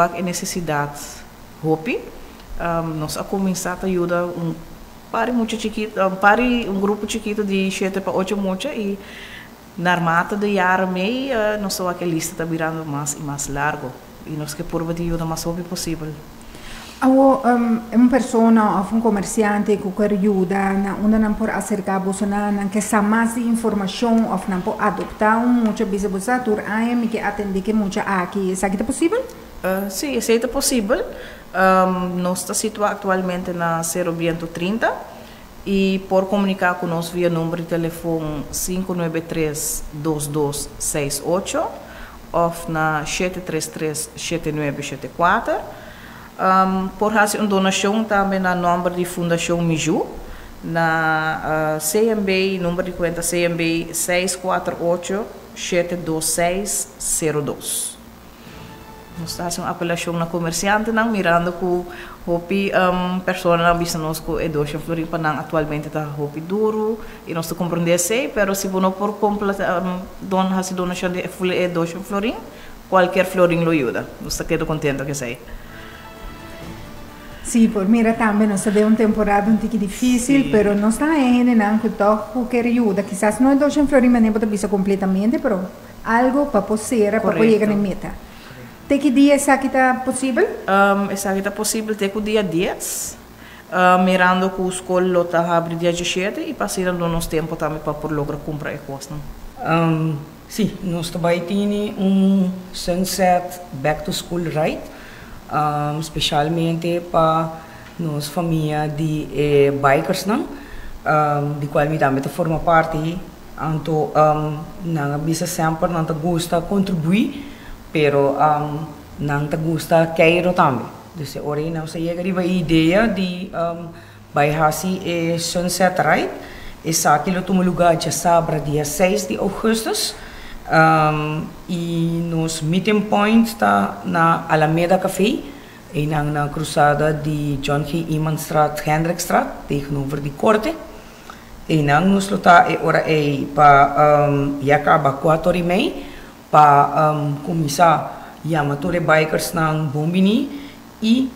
a necessidade hopi nós a começar a ajudar pare muito chiquito pare grupo chiquito de 7 para 8 mucha e na mata de jaren mee nós só aquela lista está virando mais e mais largo e nós que por de ajuda mais hopi possível. Uma persona ou um comerciante que quer ajuda, onde não pode acercar você não que sabe mais de informação ou não pode adoptar muita bisa você tur aí que atende que muita aqui, sabe que é possível? Sim, isso é possível. Nós estamos situados atualmente na 0130 e por comunicar conosco via número de telefone 593-2268 ou na 733-7974. Por fazer uma donação também na número de Fundação Miju, na CMB, número de conta CMB 648-72602. Nós estamos fazendo uma apelação na comerciante, mirando que hopi pessoa na business que é doce florim para atualmente está hopi duro e nós compreendemos mas se você por completar donação de é doce florim, qualquer florim lo ajuda. Nós estamos contentes que sei. Sim, por mira também nós tivemos uma temporada um pouco difícil, mas nós estamos ainda não que qualquer ajuda, quizás não é doce florim, mas não pode ser completamente, mas algo para poder chegar na meta. Tem que dia essa que está possível? Essa que está possível tem que dia 10, mirando que a escola está abre dia 17 e passando nosso tempo também para por lograr comprar coisas. Sim, nós também temos sunset back to school ride, especialmente para nossa família de bikers, de qual me também forma parte. Então, não bisa sempre não gosta contribuir. Pero não te gusta queiro também. Então, ora não se chega a ideia de bairrasi Sunset Ride. Essa aquilo toma lugar de sábado, dia 6 de agosto. E nos meeting point está na Alameda Café e na cruzada de John G. Imanstraat, Hendrikstraat, tegenover de Korte. E nos luta ora para acaba 4:30 para começar a amateur bikers ng Bombini e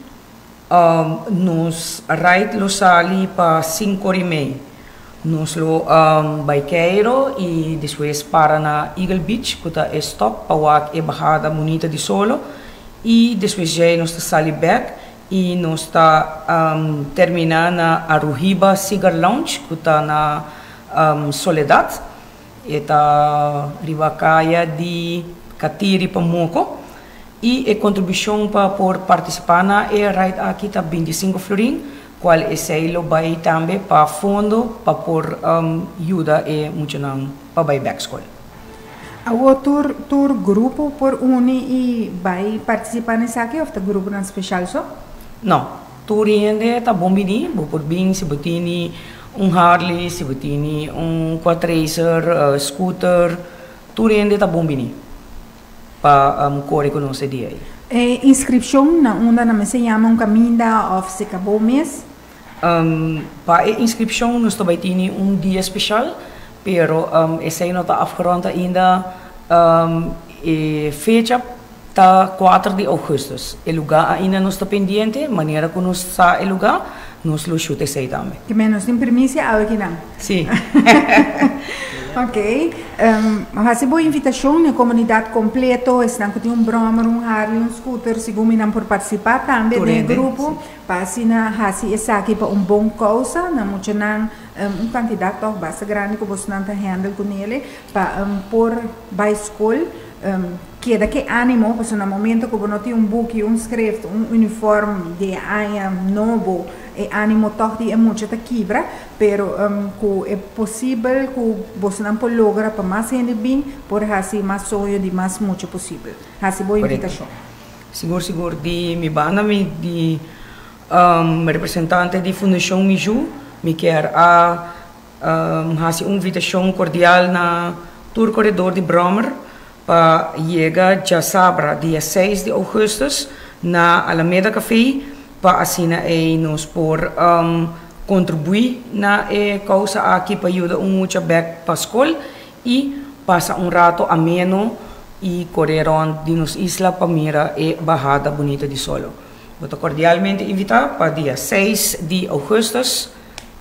nos ride lo sali para 5:30. Nos lo bikeiro e depois para na Eagle Beach kuta stop para a bajada bonita de solo e depois já nos sali back e nos está terminar na Aruhiba Cigar Lounge kuta na Soledad. Eta ribacaya de Katiri Pamoco e a contribuição para por participar na ride aqui está 25 florim, qual é selo vai também para fundo para por ajuda e muito não para buyback school. A outro grupo por uni e vai participar nessa aqui ou grupo não especial só? Não, tour ainda está bom bem, por bem se botini Harley, se botini quadracer, scooter, tudo ainda está bom bem para correr com nossa dia. Inscrição na onda não se chama caminho ou se acabou mês? Para a inscrição nós também temos dia especial, pero esse aí não está afgerond ainda fecha está 4 de agosto. O lugar ainda não está pendente, maneira que nós está o lugar. Nos lo chute sei também. Que menos tem permissão aqui não? Sim. Ok. Mas boa invitação na comunidade completa, estão com brommer, Harley, scooter, se não por participar também do grupo, para assinar essa aqui para bom causa, não muito não candidato bastante grande que você não handle com ele, para por bicycle. Que daqui ânimo, porque no momento que você tem book, script, uniforme de aia novo, e ânimo toch de muito te quebra, pero que é possível que você não pode lograr para mais gente bem, por assim mais sonho de mais muito possível. Assim boa invitação. Seguro de mi banda de representante de Fundação Miju, me quer uma invitação cordial na tour corredor de Brommer. Para chegar já sábado, dia 6 de agosto, na Alameda Café, para assim nos por contribuir na causa aqui para ajudar muito back para a escola e passar rato ameno e correram de nos Isla Palmira e Bajada Bonita de Solo. Vou cordialmente invitar para dia 6 de agosto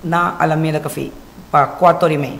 na Alameda Café, para 4h30.